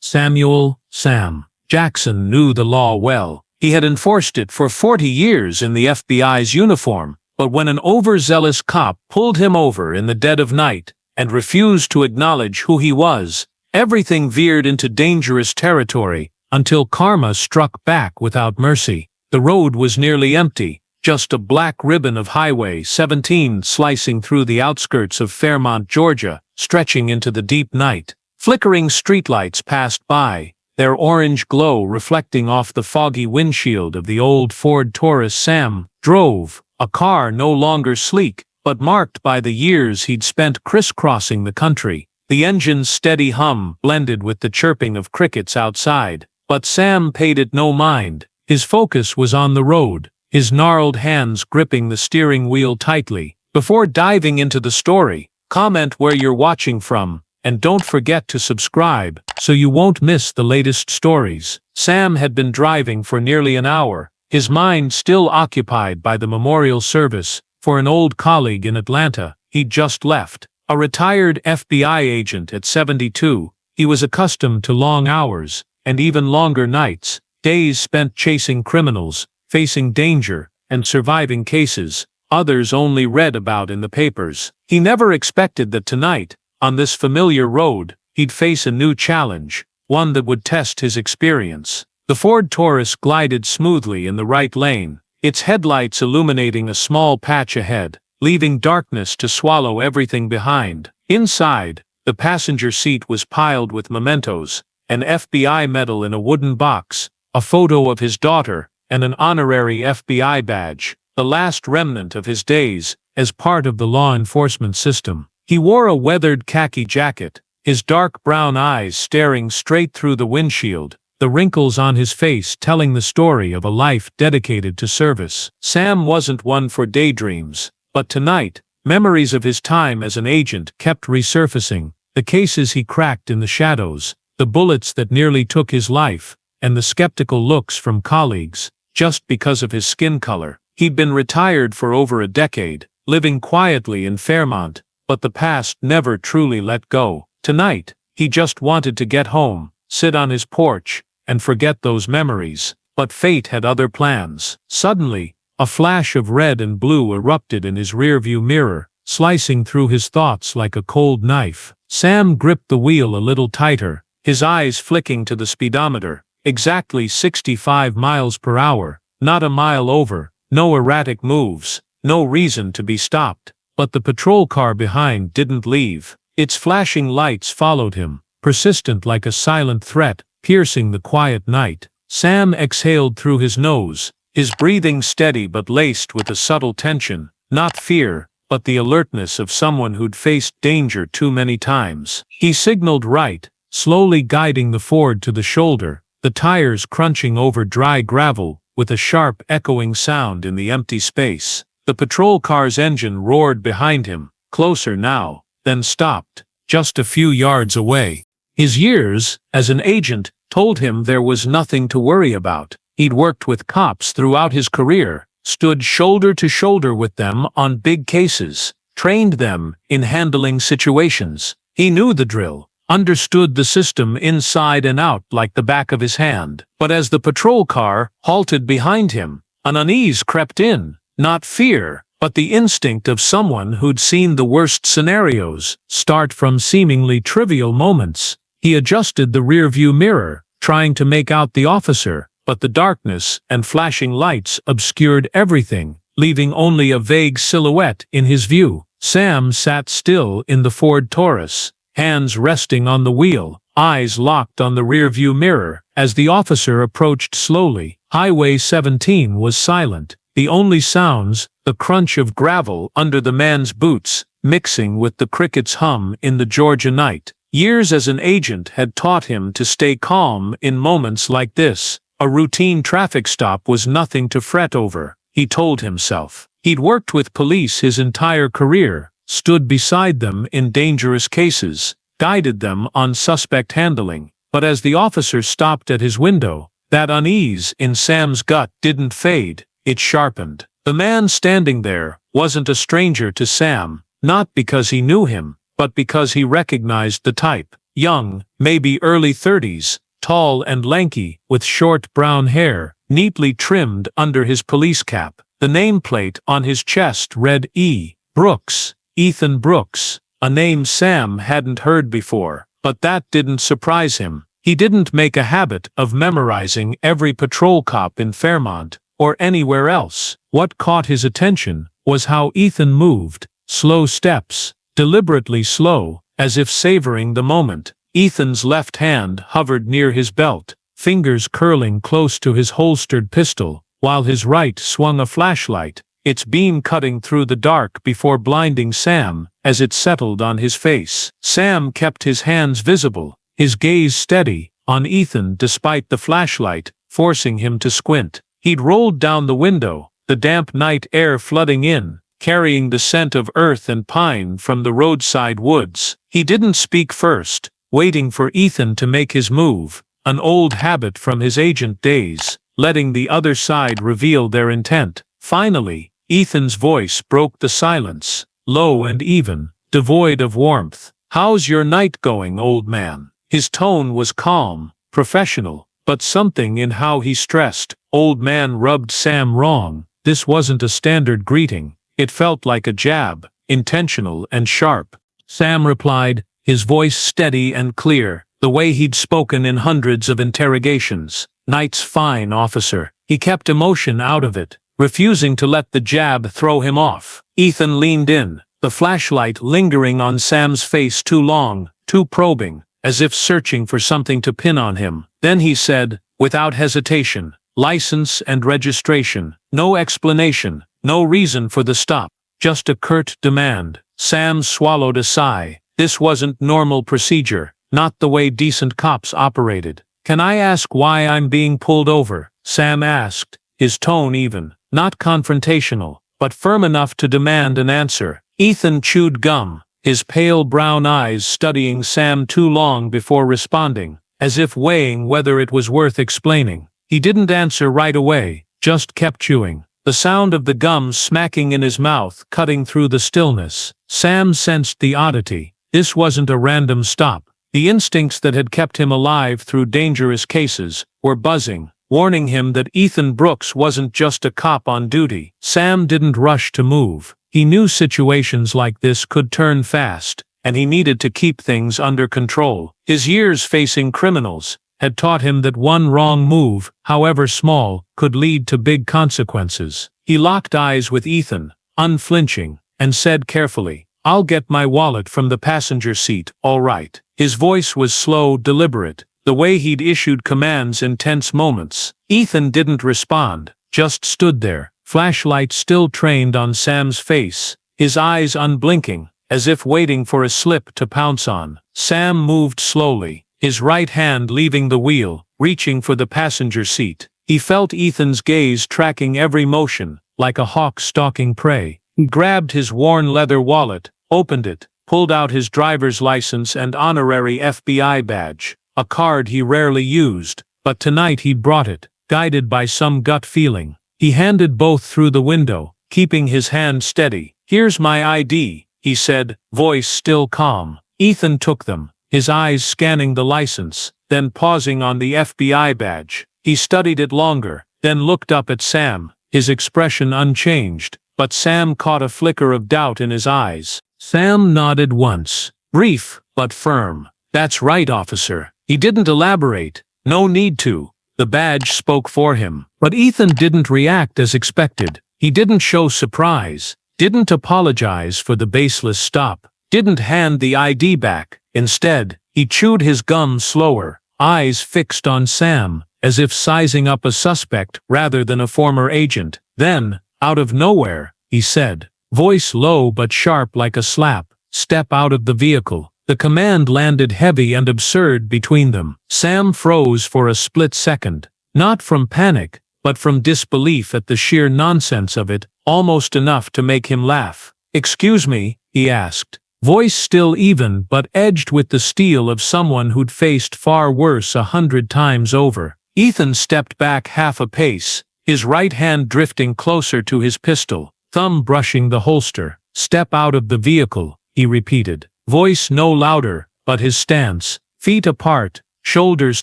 Sam Jackson knew the law well. He had enforced it for 40 years in the FBI's uniform, but when an overzealous cop pulled him over in the dead of night and refused to acknowledge who he was, everything veered into dangerous territory until karma struck back without mercy. The road was nearly empty, just a black ribbon of Highway 17 slicing through the outskirts of Fairmont, Georgia, stretching into the deep night. Flickering streetlights passed by, their orange glow reflecting off the foggy windshield of the old Ford Taurus Sam drove, a car no longer sleek, but marked by the years he'd spent crisscrossing the country. The engine's steady hum blended with the chirping of crickets outside, but Sam paid it no mind. His focus was on the road, his gnarled hands gripping the steering wheel tightly. Before diving into the story, comment where you're watching from, and don't forget to subscribe so you won't miss the latest stories. Sam had been driving for nearly an hour, his mind still occupied by the memorial service for an old colleague in Atlanta he'd just left. A retired FBI agent at 72, he was accustomed to long hours and even longer nights, days spent chasing criminals, facing danger, and surviving cases others only read about in the papers. He never expected that tonight, on this familiar road, he'd face a new challenge, one that would test his experience. The Ford Taurus glided smoothly in the right lane, its headlights illuminating a small patch ahead, leaving darkness to swallow everything behind. Inside, the passenger seat was piled with mementos, an FBI medal in a wooden box, a photo of his daughter, and an honorary FBI badge, the last remnant of his days as part of the law enforcement system. He wore a weathered khaki jacket, his dark brown eyes staring straight through the windshield, the wrinkles on his face telling the story of a life dedicated to service. Sam wasn't one for daydreams, but tonight, memories of his time as an agent kept resurfacing, the cases he cracked in the shadows, the bullets that nearly took his life, and the skeptical looks from colleagues, just because of his skin color. He'd been retired for over a decade, living quietly in Fairmont, but the past never truly let go. Tonight, he just wanted to get home, sit on his porch, and forget those memories. But fate had other plans. Suddenly, a flash of red and blue erupted in his rearview mirror, slicing through his thoughts like a cold knife. Sam gripped the wheel a little tighter, his eyes flicking to the speedometer. Exactly 65 miles per hour, not a mile over, no erratic moves, no reason to be stopped. But the patrol car behind didn't leave. Its flashing lights followed him, persistent like a silent threat, piercing the quiet night. Sam exhaled through his nose, his breathing steady but laced with a subtle tension, not fear, but the alertness of someone who'd faced danger too many times. He signaled right, slowly guiding the Ford to the shoulder, the tires crunching over dry gravel with a sharp echoing sound in the empty space. The patrol car's engine roared behind him, closer now, then stopped, just a few yards away. His years as an agent told him there was nothing to worry about. He'd worked with cops throughout his career, stood shoulder to shoulder with them on big cases, trained them in handling situations. He knew the drill, understood the system inside and out like the back of his hand. But as the patrol car halted behind him, an unease crept in. Not fear, but the instinct of someone who'd seen the worst scenarios start from seemingly trivial moments. He adjusted the rearview mirror, trying to make out the officer, but the darkness and flashing lights obscured everything, leaving only a vague silhouette in his view. Sam sat still in the Ford Taurus, hands resting on the wheel, eyes locked on the rearview mirror. As the officer approached slowly, Highway 17 was silent. The only sounds, the crunch of gravel under the man's boots, mixing with the cricket's hum in the Georgia night. Years as an agent had taught him to stay calm in moments like this. A routine traffic stop was nothing to fret over, he told himself. He'd worked with police his entire career, stood beside them in dangerous cases, guided them on suspect handling. But as the officer stopped at his window, that unease in Sam's gut didn't fade. It sharpened. The man standing there wasn't a stranger to Sam, not because he knew him, but because he recognized the type. young, maybe early 30s, tall and lanky, with short brown hair, neatly trimmed under his police cap. The nameplate on his chest read E. Brooks, Ethan Brooks, a name Sam hadn't heard before, but that didn't surprise him. He didn't make a habit of memorizing every patrol cop in Fairmont or anywhere else. What caught his attention was how Ethan moved, slow steps, deliberately slow, as if savoring the moment. Ethan's left hand hovered near his belt, fingers curling close to his holstered pistol, while his right swung a flashlight, its beam cutting through the dark before blinding Sam as it settled on his face. Sam kept his hands visible, his gaze steady on Ethan despite the flashlight, forcing him to squint. He'd rolled down the window, the damp night air flooding in, carrying the scent of earth and pine from the roadside woods. He didn't speak first, waiting for Ethan to make his move, an old habit from his agent days, letting the other side reveal their intent. Finally, Ethan's voice broke the silence, low and even, devoid of warmth. "How's your night going, old man?" His tone was calm, professional, but something in how he stressed "old man" rubbed Sam wrong. This wasn't a standard greeting. It felt like a jab, intentional and sharp. Sam replied, his voice steady and clear, the way he'd spoken in hundreds of interrogations. "Night's fine, officer." He kept emotion out of it, refusing to let the jab throw him off. Ethan leaned in, the flashlight lingering on Sam's face too long, too probing, as if searching for something to pin on him. Then he said, without hesitation, "License and registration." No explanation, no reason for the stop, just a curt demand. Sam swallowed a sigh. This wasn't normal procedure, not the way decent cops operated. "Can I ask why I'm being pulled over?" Sam asked, his tone even, not confrontational, but firm enough to demand an answer. Ethan chewed gum, his pale brown eyes studying Sam too long before responding, as if weighing whether it was worth explaining. He didn't answer right away, just kept chewing, the sound of the gum smacking in his mouth cutting through the stillness. Sam sensed the oddity. This wasn't a random stop. The instincts that had kept him alive through dangerous cases were buzzing, warning him that Ethan Brooks wasn't just a cop on duty. Sam didn't rush to move. He knew situations like this could turn fast, and he needed to keep things under control. His years facing criminals had taught him that one wrong move, however small, could lead to big consequences. He locked eyes with Ethan, unflinching, and said carefully, "I'll get my wallet from the passenger seat, all right." His voice was slow, deliberate, the way he'd issued commands in tense moments. Ethan didn't respond, just stood there, flashlight still trained on Sam's face, his eyes unblinking, as if waiting for a slip to pounce on. Sam moved slowly, his right hand leaving the wheel, reaching for the passenger seat. He felt Ethan's gaze tracking every motion, like a hawk stalking prey. He grabbed his worn leather wallet, opened it, pulled out his driver's license and honorary FBI badge, a card he rarely used, but tonight he brought it, guided by some gut feeling. He handed both through the window, keeping his hand steady. "Here's my ID," he said, voice still calm. Ethan took them, his eyes scanning the license, then pausing on the FBI badge. He studied it longer, then looked up at Sam, his expression unchanged, but Sam caught a flicker of doubt in his eyes. Sam nodded once, brief but firm. "That's right, officer." He didn't elaborate, no need to. The badge spoke for him. But Ethan didn't react as expected. He didn't show surprise, didn't apologize for the baseless stop, didn't hand the ID back. Instead, he chewed his gum slower, eyes fixed on Sam, as if sizing up a suspect rather than a former agent. Then, out of nowhere, he said, voice low but sharp like a slap, "Step out of the vehicle." The command landed heavy and absurd between them. Sam froze for a split second, not from panic, but from disbelief at the sheer nonsense of it, almost enough to make him laugh. "Excuse me," he asked, voice still even but edged with the steel of someone who'd faced far worse 100 times over. Ethan stepped back half a pace, his right hand drifting closer to his pistol, thumb brushing the holster. "Step out of the vehicle," he repeated, voice no louder, but his stance, feet apart, shoulders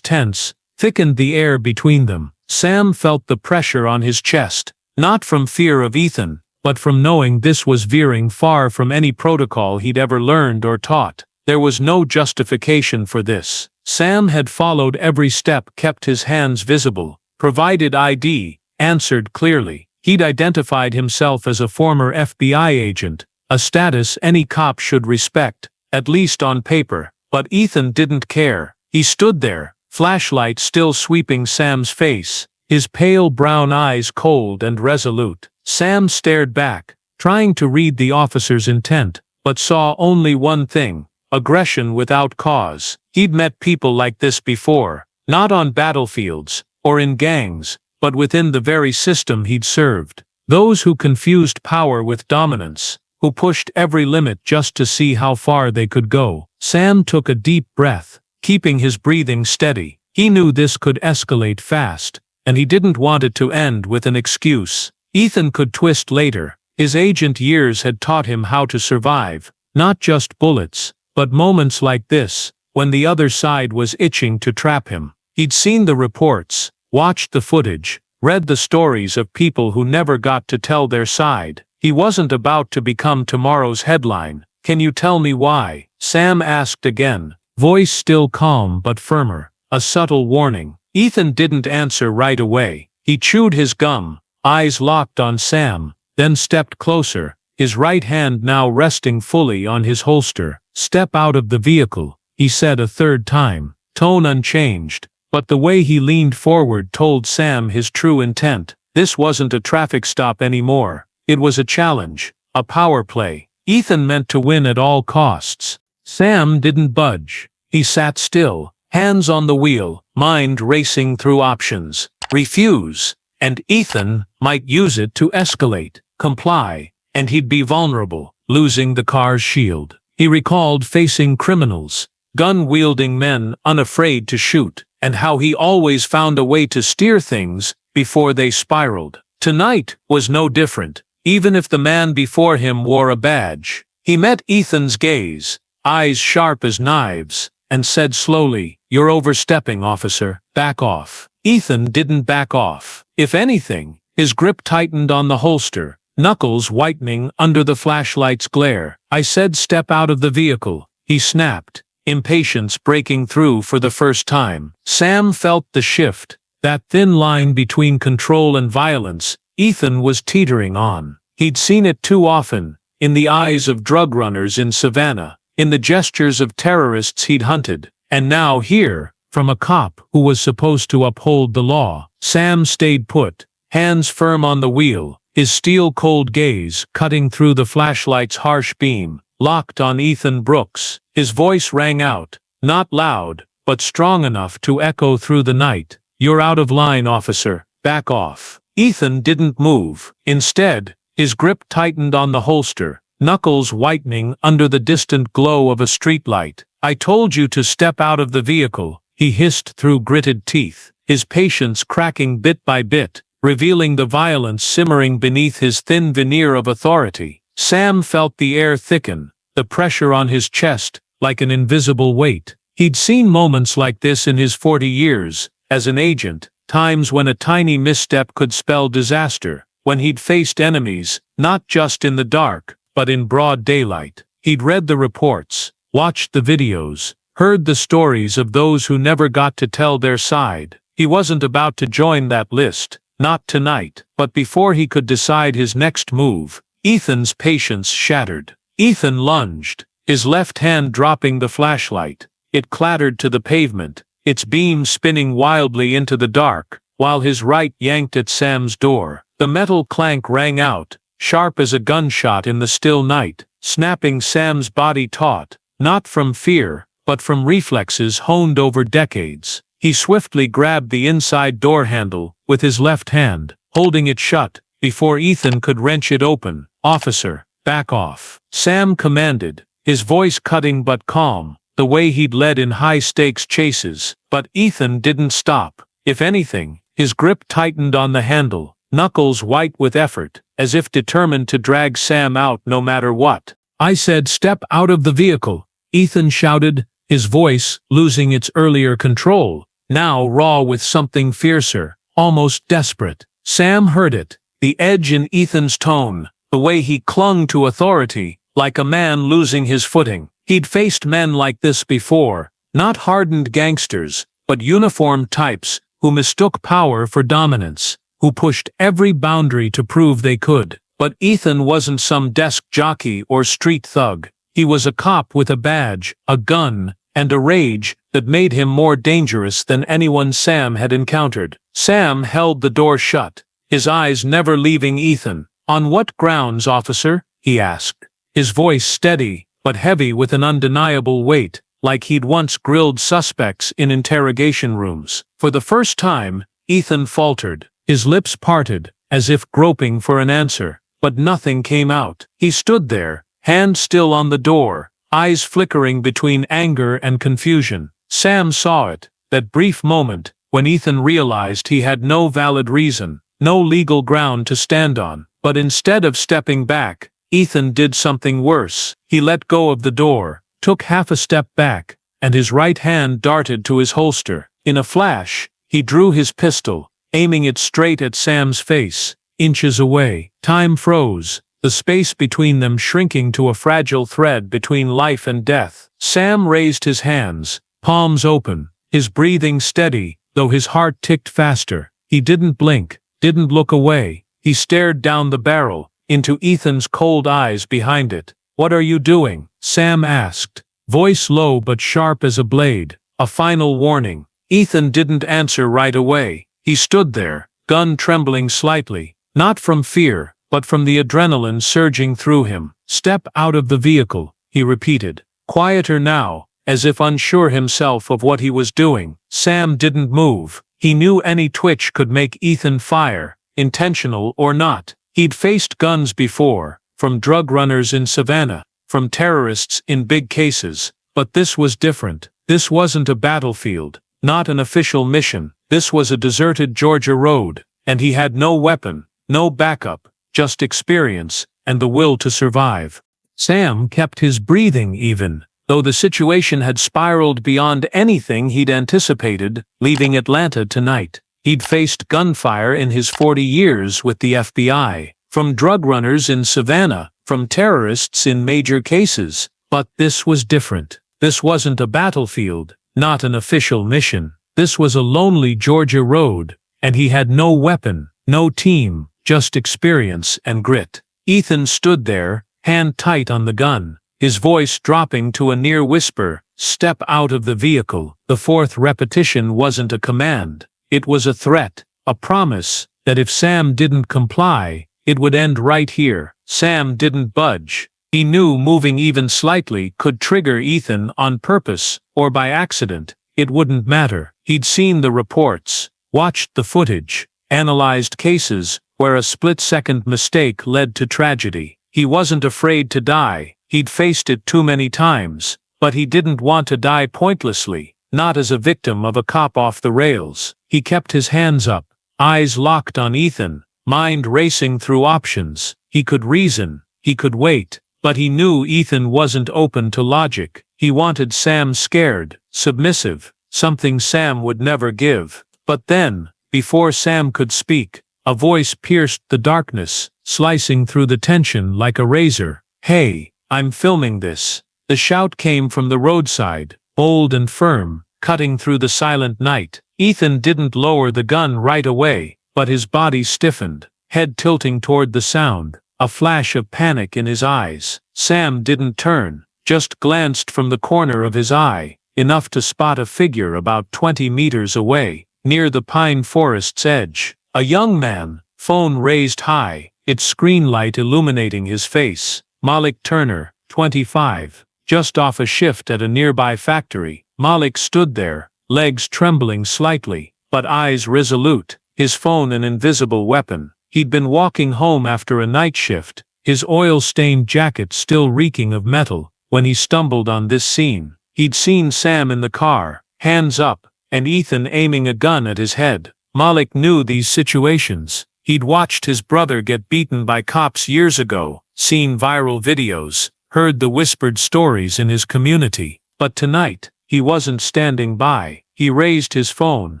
tense, thickened the air between them. Sam felt the pressure on his chest, not from fear of Ethan, but from knowing this was veering far from any protocol he'd ever learned or taught. There was no justification for this. Sam had followed every step, kept his hands visible, provided ID, answered clearly. He'd identified himself as a former FBI agent, a status any cop should respect, at least on paper. But Ethan didn't care. He stood there, flashlight still sweeping Sam's face, his pale brown eyes cold and resolute. Sam stared back, trying to read the officer's intent, but saw only one thing: aggression without cause. He'd met people like this before, not on battlefields, or in gangs, but within the very system he'd served. Those who confused power with dominance, who pushed every limit just to see how far they could go. Sam took a deep breath, keeping his breathing steady. He knew this could escalate fast, and he didn't want it to end with an excuse Ethan could twist later. His agent years had taught him how to survive, not just bullets, but moments like this, when the other side was itching to trap him. He'd seen the reports, watched the footage, read the stories of people who never got to tell their side. He wasn't about to become tomorrow's headline. "Can you tell me why?" Sam asked again, voice still calm but firmer, a subtle warning. Ethan didn't answer right away. He chewed his gum, eyes locked on Sam, then stepped closer, his right hand now resting fully on his holster. "Step out of the vehicle," he said a third time, tone unchanged, but the way he leaned forward told Sam his true intent. This wasn't a traffic stop anymore. It was a challenge, a power play. Ethan meant to win at all costs. Sam didn't budge. He sat still, hands on the wheel, mind racing through options. Refuse, and Ethan might use it to escalate. Comply, and he'd be vulnerable, losing the car's shield. He recalled facing criminals, gun-wielding men unafraid to shoot, and how he always found a way to steer things before they spiraled. Tonight was no different, even if the man before him wore a badge. He met Ethan's gaze, eyes sharp as knives, and said slowly, "You're overstepping, officer. Back off." Ethan didn't back off. If anything, his grip tightened on the holster, knuckles whitening under the flashlight's glare. "I said step out of the vehicle," he snapped, impatience breaking through for the first time. Sam felt the shift, that thin line between control and violence Ethan was teetering on. He'd seen it too often, in the eyes of drug runners in Savannah, in the gestures of terrorists he'd hunted, and now here, from a cop who was supposed to uphold the law. Sam stayed put, hands firm on the wheel, his steel-cold gaze cutting through the flashlight's harsh beam, locked on Ethan Brooks. His voice rang out, not loud, but strong enough to echo through the night. "You're out of line, officer. Back off." Ethan didn't move. Instead, his grip tightened on the holster, knuckles whitening under the distant glow of a streetlight. "I told you to step out of the vehicle," he hissed through gritted teeth, his patience cracking bit by bit, revealing the violence simmering beneath his thin veneer of authority. Sam felt the air thicken, the pressure on his chest, like an invisible weight. He'd seen moments like this in his 40 years, as an agent, times when a tiny misstep could spell disaster, when he'd faced enemies, not just in the dark, but in broad daylight. He'd read the reports, watched the videos, heard the stories of those who never got to tell their side. He wasn't about to join that list, not tonight. But before he could decide his next move, Ethan's patience shattered. Ethan lunged, his left hand dropping the flashlight. It clattered to the pavement, its beam spinning wildly into the dark, while his right yanked at Sam's door. The metal clank rang out, sharp as a gunshot in the still night, snapping Sam's body taut, not from fear, but from reflexes honed over decades. He swiftly grabbed the inside door handle with his left hand, holding it shut, before Ethan could wrench it open. "Officer, back off," Sam commanded, his voice cutting but calm, the way he'd led in high-stakes chases. But Ethan didn't stop. If anything, his grip tightened on the handle, knuckles white with effort, as if determined to drag Sam out no matter what. "I said step out of the vehicle," Ethan shouted, his voice losing its earlier control, now raw with something fiercer, almost desperate. Sam heard it, the edge in Ethan's tone, the way he clung to authority, like a man losing his footing. He'd faced men like this before, not hardened gangsters, but uniformed types who mistook power for dominance, who pushed every boundary to prove they could. But Ethan wasn't some desk jockey or street thug. He was a cop with a badge, a gun, and a rage that made him more dangerous than anyone Sam had encountered. Sam held the door shut, his eyes never leaving Ethan. "On what grounds, officer?" he asked, his voice steady, but heavy with an undeniable weight, like he'd once grilled suspects in interrogation rooms. For the first time, Ethan faltered, his lips parted, as if groping for an answer, but nothing came out. He stood there, hand still on the door, eyes flickering between anger and confusion. Sam saw it, that brief moment, when Ethan realized he had no valid reason, no legal ground to stand on. But instead of stepping back, Ethan did something worse. He let go of the door, took half a step back, and his right hand darted to his holster. In a flash, he drew his pistol, aiming it straight at Sam's face, inches away. Time froze, the space between them shrinking to a fragile thread between life and death. Sam raised his hands, palms open, his breathing steady, though his heart ticked faster. He didn't blink, didn't look away. He stared down the barrel, into Ethan's cold eyes behind it. "What are you doing?" Sam asked, voice low but sharp as a blade, a final warning. Ethan didn't answer right away. He stood there, gun trembling slightly, not from fear, but from the adrenaline surging through him. "Step out of the vehicle," he repeated, quieter now, as if unsure himself of what he was doing. Sam didn't move. He knew any twitch could make Ethan fire, intentional or not. He'd faced guns before, from drug runners in Savannah, from terrorists in big cases, but this was different. This wasn't a battlefield, not an official mission. This was a deserted Georgia road, and he had no weapon, no backup, just experience, and the will to survive. Sam kept his breathing even, though the situation had spiraled beyond anything he'd anticipated. Leaving Atlanta tonight, he'd faced gunfire in his 40 years with the FBI, from drug runners in Savannah, from terrorists in major cases. But this was different. This wasn't a battlefield, not an official mission. This was a lonely Georgia road, and he had no weapon, no team, just experience and grit. Ethan stood there, hand tight on the gun, his voice dropping to a near whisper. "Step out of the vehicle." The fourth repetition wasn't a command. It was a threat, a promise, that if Sam didn't comply, it would end right here. Sam didn't budge. He knew moving even slightly could trigger Ethan on purpose, or by accident. It wouldn't matter. He'd seen the reports, watched the footage, analyzed cases where a split-second mistake led to tragedy. He wasn't afraid to die. He'd faced it too many times, but he didn't want to die pointlessly, not as a victim of a cop off the rails. He kept his hands up, eyes locked on Ethan, mind racing through options. He could reason, he could wait, but he knew Ethan wasn't open to logic. He wanted Sam scared, submissive, something Sam would never give. But then, before Sam could speak, a voice pierced the darkness, slicing through the tension like a razor. "Hey, I'm filming this." The shout came from the roadside, bold and firm, cutting through the silent night. Ethan didn't lower the gun right away, but his body stiffened, head tilting toward the sound, a flash of panic in his eyes. Sam didn't turn, just glanced from the corner of his eye, enough to spot a figure about 20 meters away, near the pine forest's edge. A young man, phone raised high, its screen light illuminating his face. Malik Turner, 25, just off a shift at a nearby factory. Malik stood there, legs trembling slightly, but eyes resolute, his phone an invisible weapon. He'd been walking home after a night shift, his oil-stained jacket still reeking of metal, when he stumbled on this scene. He'd seen Sam in the car, hands up, and Ethan aiming a gun at his head. Malik knew these situations. He'd watched his brother get beaten by cops years ago, seen viral videos, heard the whispered stories in his community. But tonight, He wasn't standing by. He raised his phone,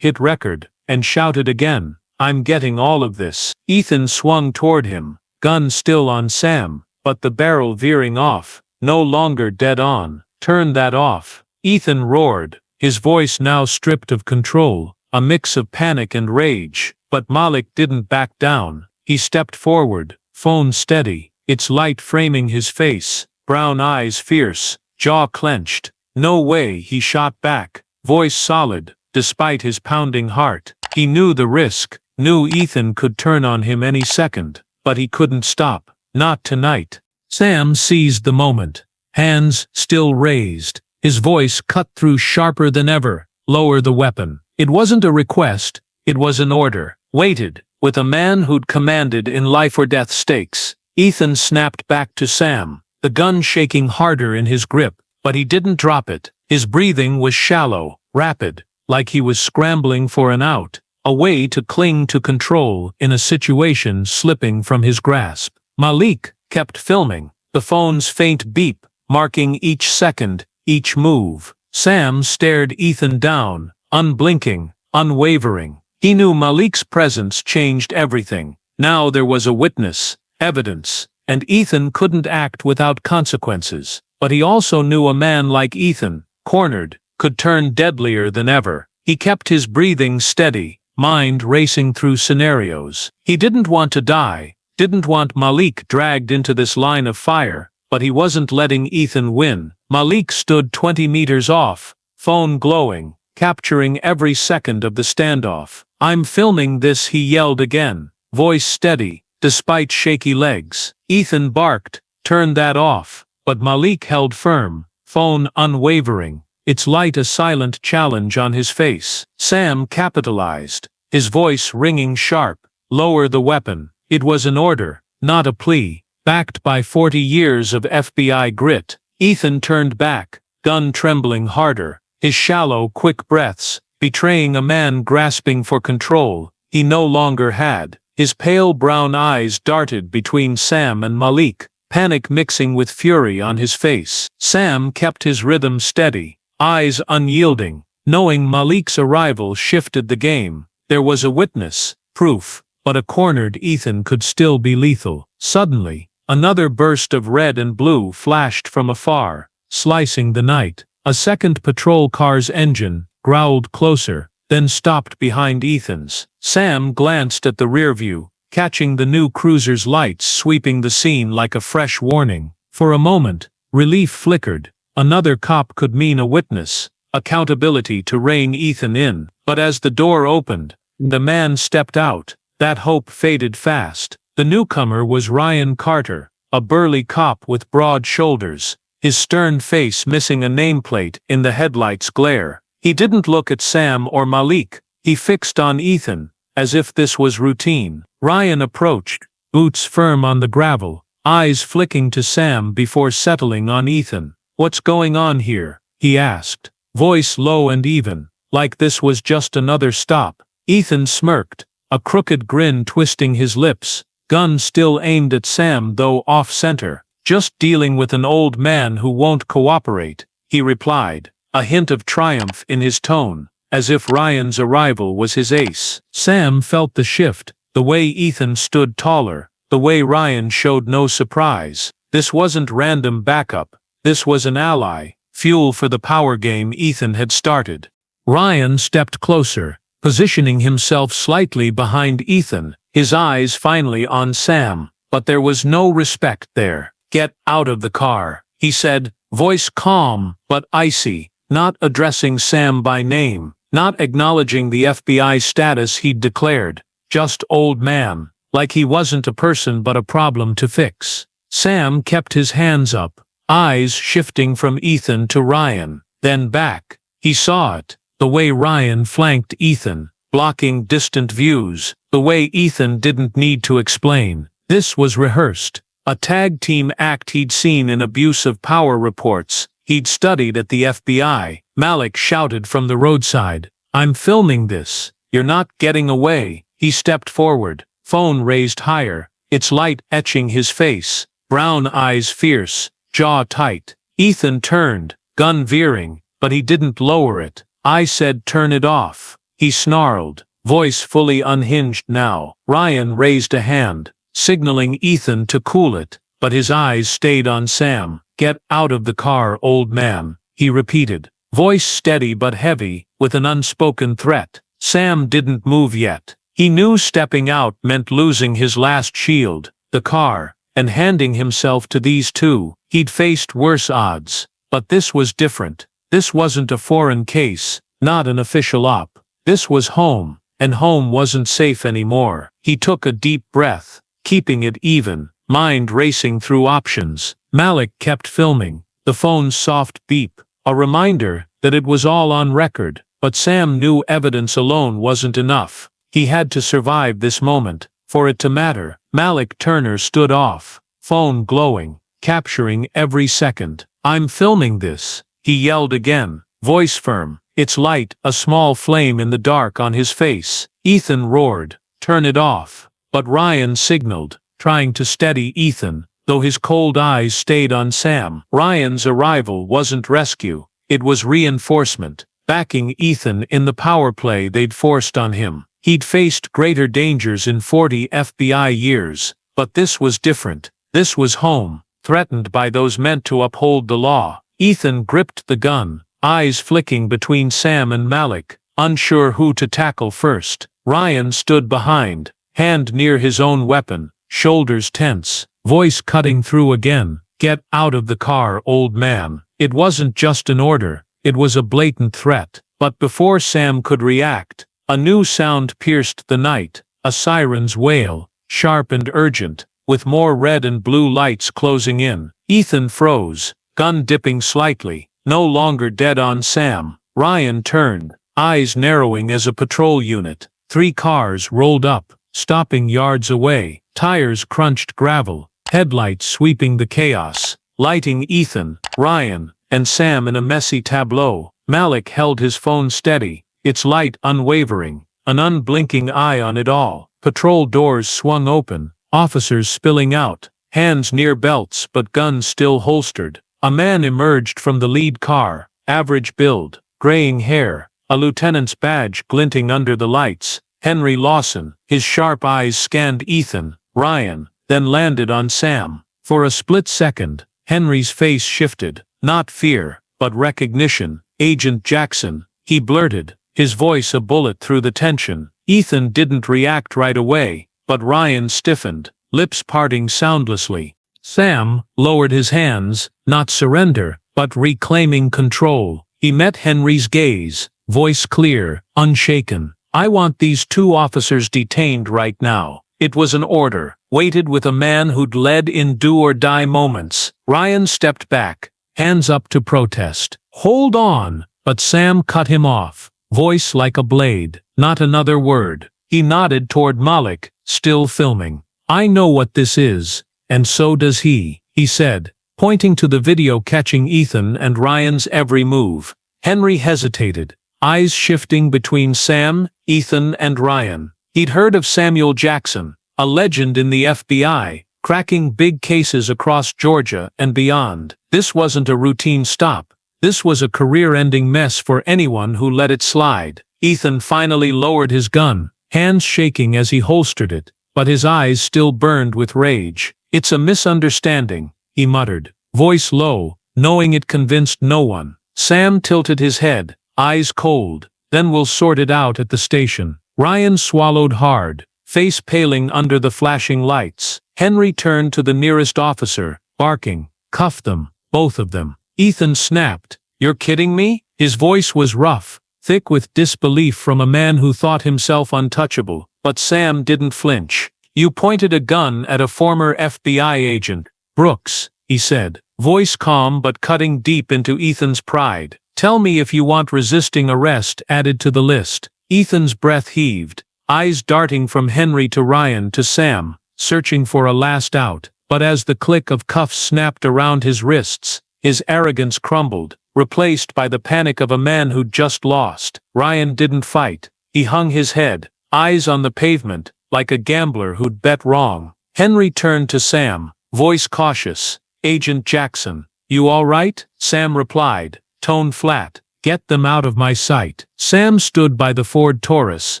hit record, and shouted again, "I'm getting all of this." Ethan swung toward him, gun still on Sam, but the barrel veering off, no longer dead on. "Turn that off," Ethan roared, his voice now stripped of control, a mix of panic and rage. But Malik didn't back down. He stepped forward, phone steady, its light framing his face, brown eyes fierce, jaw clenched. "No way," he shot back, voice solid, despite his pounding heart. He knew the risk, knew Ethan could turn on him any second, but he couldn't stop. Not tonight. Sam seized the moment, hands still raised, his voice cut through sharper than ever. "Lower the weapon." It wasn't a request, it was an order. Waited, with a man who'd commanded in life-or-death stakes. Ethan snapped back to Sam, the gun shaking harder in his grip, but he didn't drop it. His breathing was shallow, rapid, like he was scrambling for an out, a way to cling to control in a situation slipping from his grasp. Malik kept filming, the phone's faint beep, marking each second, each move. Sam stared Ethan down, unblinking, unwavering. He knew Malik's presence changed everything. Now there was a witness, evidence, and Ethan couldn't act without consequences. But he also knew a man like Ethan, cornered, could turn deadlier than ever. He kept his breathing steady, mind racing through scenarios. He didn't want to die, didn't want Malik dragged into this line of fire, but he wasn't letting Ethan win. Malik stood 20 meters off, phone glowing, capturing every second of the standoff. "I'm filming this," he yelled again, voice steady, despite shaky legs. Ethan barked, "Turn that off," but Malik held firm, phone unwavering, its light a silent challenge on his face. Sam capitalized, his voice ringing sharp, "Lower the weapon." It was an order, not a plea. Backed by 40 years of FBI grit, Ethan turned back, gun trembling harder, his shallow, quick breaths, betraying a man grasping for control he no longer had. His pale brown eyes darted between Sam and Malik, panic mixing with fury on his face. Sam kept his rhythm steady, eyes unyielding, knowing Malik's arrival shifted the game. There was a witness, proof, but a cornered Ethan could still be lethal. Suddenly, another burst of red and blue flashed from afar, slicing the night. A second patrol car's engine growled closer, then stopped behind Ethan's. Sam glanced at the rearview, catching the new cruiser's lights sweeping the scene like a fresh warning. For a moment, relief flickered. Another cop could mean a witness, accountability to rein Ethan in. But as the door opened, the man stepped out. That hope faded fast. The newcomer was Ryan Carter, a burly cop with broad shoulders, his stern face missing a nameplate in the headlights' glare. He didn't look at Sam or Malik, he fixed on Ethan, as if this was routine. Ryan approached, boots firm on the gravel, eyes flicking to Sam before settling on Ethan. "What's going on here?" he asked, voice low and even, like this was just another stop. Ethan smirked, a crooked grin twisting his lips, gun still aimed at Sam though off-center. "Just dealing with an old man who won't cooperate," he replied, a hint of triumph in his tone, as if Ryan's arrival was his ace. Sam felt the shift, the way Ethan stood taller, the way Ryan showed no surprise. This wasn't random backup, this was an ally, fuel for the power game Ethan had started. Ryan stepped closer, positioning himself slightly behind Ethan, his eyes finally on Sam, but there was no respect there. "Get out of the car," he said, voice calm but icy, not addressing Sam by name, not acknowledging the FBI status he'd declared, just old man, like he wasn't a person but a problem to fix. Sam kept his hands up, eyes shifting from Ethan to Ryan, then back. He saw it, the way Ryan flanked Ethan, blocking distant views, the way Ethan didn't need to explain. This was rehearsed, a tag team act he'd seen in abuse of power reports he'd studied at the FBI. Malik shouted from the roadside, "I'm filming this. You're not getting away." He stepped forward, phone raised higher, its light etching his face, brown eyes fierce, jaw tight. Ethan turned, gun veering, but he didn't lower it. I said turn it off. He snarled, voice fully unhinged now. Ryan raised a hand, signaling Ethan to cool it, but his eyes stayed on Sam. Get out of the car, old man, he repeated, voice steady but heavy, with an unspoken threat. Sam didn't move yet. He knew stepping out meant losing his last shield, the car, and handing himself to these two. He'd faced worse odds. But this was different. This wasn't a foreign case, not an official op. This was home, and home wasn't safe anymore. He took a deep breath, keeping it even, mind racing through options. Malik kept filming, the phone's soft beep, a reminder that it was all on record. But Sam knew evidence alone wasn't enough. He had to survive this moment, for it to matter. Malik Turner stood off, phone glowing, capturing every second. I'm filming this, he yelled again, voice firm, its light a small flame in the dark on his face. Ethan roared, turn it off. But Ryan signaled, trying to steady Ethan, though his cold eyes stayed on Sam. Ryan's arrival wasn't rescue, it was reinforcement, backing Ethan in the power play they'd forced on him. He'd faced greater dangers in 40 FBI years, but this was different. This was home, threatened by those meant to uphold the law. Ethan gripped the gun, eyes flicking between Sam and Malik, unsure who to tackle first. Ryan stood behind, hand near his own weapon, shoulders tense, voice cutting through again. Get out of the car, old man. It wasn't just an order, it was a blatant threat. But before Sam could react, a new sound pierced the night, a siren's wail, sharp and urgent, with more red and blue lights closing in. Ethan froze, gun dipping slightly, no longer dead on Sam. Ryan turned, eyes narrowing as a patrol unit. 3 cars rolled up, stopping yards away. Tires crunched gravel, headlights sweeping the chaos, lighting Ethan, Ryan, and Sam in a messy tableau. Malik held his phone steady, its light unwavering, an unblinking eye on it all. Patrol doors swung open, officers spilling out, hands near belts but guns still holstered. A man emerged from the lead car, average build, graying hair, a lieutenant's badge glinting under the lights. Henry Lawson. His sharp eyes scanned Ethan, Ryan, then landed on Sam. For a split second, Henry's face shifted, not fear, but recognition. Agent Jackson, he blurted, his voice a bullet through the tension. Ethan didn't react right away, but Ryan stiffened, lips parting soundlessly. Sam lowered his hands, not surrender, but reclaiming control. He met Henry's gaze, voice clear, unshaken. I want these 2 officers detained right now. It was an order, weighted with a man who'd led in do-or-die moments. Ryan stepped back, hands up to protest. Hold on! But Sam cut him off, voice like a blade. Not another word. He nodded toward Malik, still filming. I know what this is, and so does he said, pointing to the video catching Ethan and Ryan's every move. Henry hesitated, eyes shifting between Sam, Ethan, and Ryan. He'd heard of Samuel Jackson, a legend in the FBI, cracking big cases across Georgia and beyond. This wasn't a routine stop. This was a career-ending mess for anyone who let it slide. Ethan finally lowered his gun, hands shaking as he holstered it, but his eyes still burned with rage. It's a misunderstanding, he muttered, voice low, knowing it convinced no one. Sam tilted his head, eyes cold. Then we'll sort it out at the station. Ryan swallowed hard, face paling under the flashing lights. Henry turned to the nearest officer, barking, cuff them, both of them. Ethan snapped, you're kidding me? His voice was rough, thick with disbelief from a man who thought himself untouchable. But Sam didn't flinch. You pointed a gun at a former FBI agent. Brooks, he said, voice calm but cutting deep into Ethan's pride. Tell me if you want resisting arrest added to the list. Ethan's breath heaved, eyes darting from Henry to Ryan to Sam, searching for a last out. But as the click of cuffs snapped around his wrists, his arrogance crumbled, replaced by the panic of a man who'd just lost. Ryan didn't fight. He hung his head, eyes on the pavement, like a gambler who'd bet wrong. Henry turned to Sam, voice cautious. Agent Jackson, you all right? Sam replied, tone flat. Get them out of my sight. Sam stood by the Ford Taurus,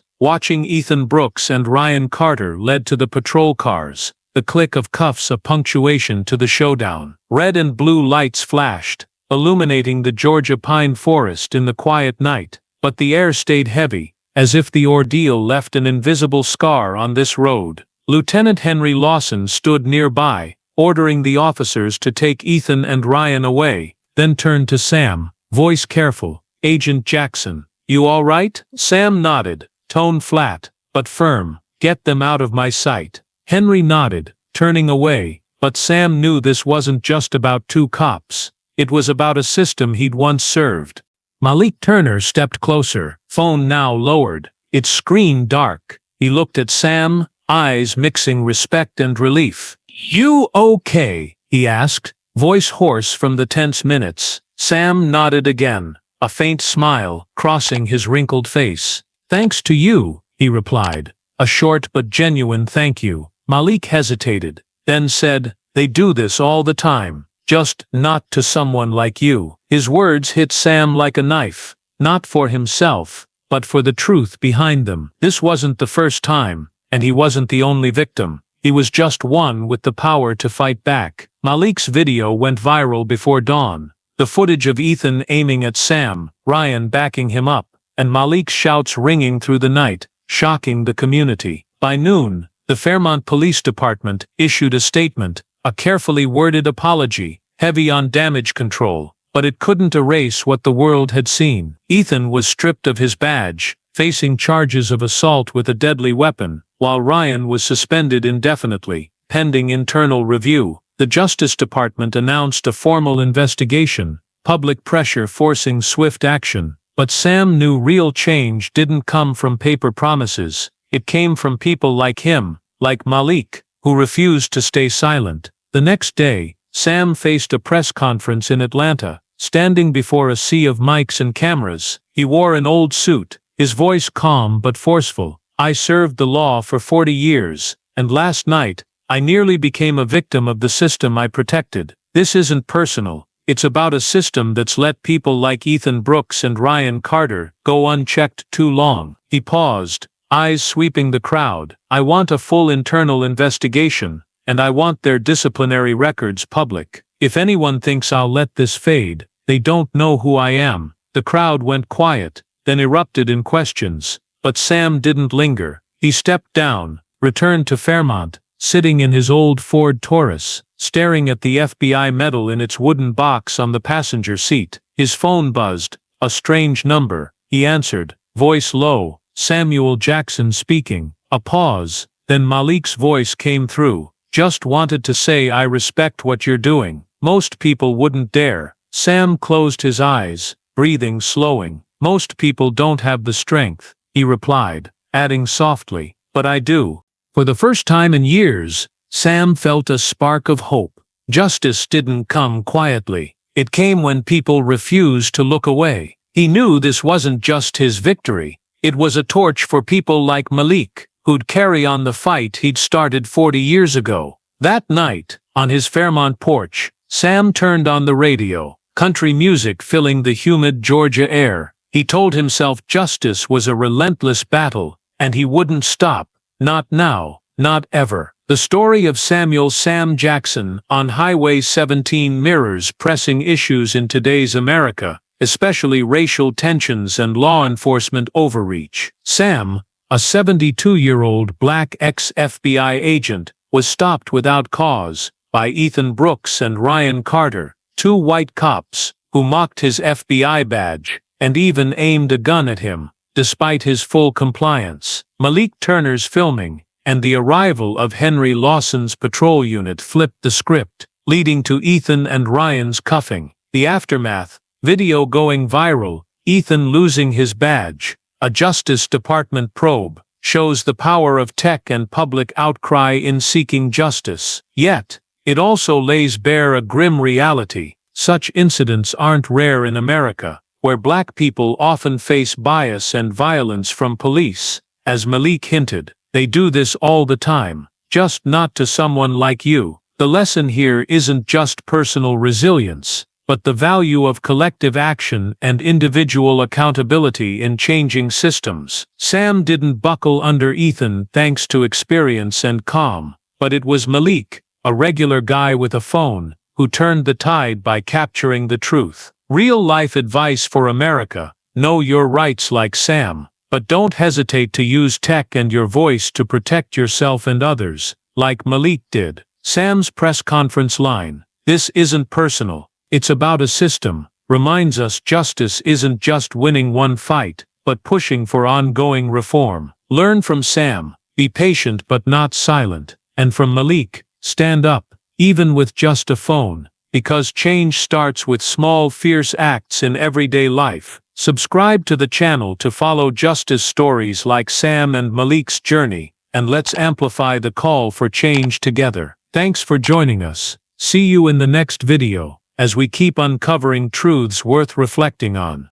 watching Ethan Brooks and Ryan Carter led to the patrol cars, the click of cuffs a punctuation to the showdown. Red and blue lights flashed, illuminating the Georgia pine forest in the quiet night, but the air stayed heavy, as if the ordeal left an invisible scar on this road. Lieutenant Henry Lawson stood nearby, ordering the officers to take Ethan and Ryan away, then turned to Sam, voice careful. Agent Jackson, you all right? Sam nodded, tone flat, but firm. Get them out of my sight. Henry nodded, turning away, but Sam knew this wasn't just about two cops. It was about a system he'd once served. Malik Turner stepped closer, phone now lowered, its screen dark. He looked at Sam, eyes mixing respect and relief. You okay? He asked, voice hoarse from the tense minutes. Sam nodded again, a faint smile crossing his wrinkled face. Thanks to you, he replied, a short but genuine thank you. Malik hesitated, then said, they do this all the time, just not to someone like you. His words hit Sam like a knife, not for himself, but for the truth behind them. This wasn't the first time, and he wasn't the only victim. He was just one with the power to fight back. Malik's video went viral before dawn. The footage of Ethan aiming at Sam, Ryan backing him up, and Malik's shouts ringing through the night, shocking the community. By noon, the Fairmont Police Department issued a statement, a carefully worded apology, heavy on damage control, but it couldn't erase what the world had seen. Ethan was stripped of his badge, facing charges of assault with a deadly weapon, while Ryan was suspended indefinitely, pending internal review. The Justice Department announced a formal investigation, public pressure forcing swift action. But Sam knew real change didn't come from paper promises. It came from people like him, like Malik, who refused to stay silent. The next day, Sam faced a press conference in Atlanta, standing before a sea of mics and cameras. He wore an old suit, his voice calm but forceful. I served the law for 40 years, and last night, I nearly became a victim of the system I protected. This isn't personal. It's about a system that's let people like Ethan Brooks and Ryan Carter go unchecked too long. He paused, eyes sweeping the crowd. I want a full internal investigation, and I want their disciplinary records public. If anyone thinks I'll let this fade, they don't know who I am. The crowd went quiet, then erupted in questions. But Sam didn't linger. He stepped down, returned to Fairmont, sitting in his old Ford Taurus, staring at the FBI medal in its wooden box on the passenger seat. His phone buzzed, a strange number. He answered, voice low, Samuel Jackson speaking. A pause, then Malik's voice came through. Just wanted to say I respect what you're doing. Most people wouldn't dare. Sam closed his eyes, breathing slowing. Most people don't have the strength, he replied, adding softly, but I do. For the first time in years, Sam felt a spark of hope. Justice didn't come quietly. It came when people refused to look away. He knew this wasn't just his victory. It was a torch for people like Malik, who'd carry on the fight he'd started 40 years ago. That night, on his Fairmont porch, Sam turned on the radio, country music filling the humid Georgia air. He told himself justice was a relentless battle, and he wouldn't stop. Not now, not ever. The story of Samuel "Sam" Jackson on Highway 17 mirrors pressing issues in today's America, especially racial tensions and law enforcement overreach. Sam, a 72-year-old black ex-FBI agent, was stopped without cause by Ethan Brooks and Ryan Carter, two white cops, who mocked his FBI badge and even aimed a gun at him. Despite his full compliance, Malik Turner's filming and the arrival of Henry Lawson's patrol unit flipped the script, leading to Ethan and Ryan's cuffing. The aftermath, video going viral, Ethan losing his badge, a Justice Department probe, shows the power of tech and public outcry in seeking justice. Yet, it also lays bare a grim reality. Such incidents aren't rare in America, where black people often face bias and violence from police. As Malik hinted, they do this all the time, just not to someone like you. The lesson here isn't just personal resilience, but the value of collective action and individual accountability in changing systems. Sam didn't buckle under Ethan thanks to experience and calm, but it was Malik, a regular guy with a phone, who turned the tide by capturing the truth. Real-life advice for America: know your rights like Sam, but don't hesitate to use tech and your voice to protect yourself and others, like Malik did. Sam's press conference line, "This isn't personal, it's about a system," reminds us justice isn't just winning one fight, but pushing for ongoing reform. Learn from Sam, be patient but not silent, and from Malik, stand up, even with just a phone, because change starts with small, fierce acts in everyday life. Subscribe to the channel to follow justice stories like Sam and Malik's journey, and let's amplify the call for change together. Thanks for joining us. See you in the next video, as we keep uncovering truths worth reflecting on.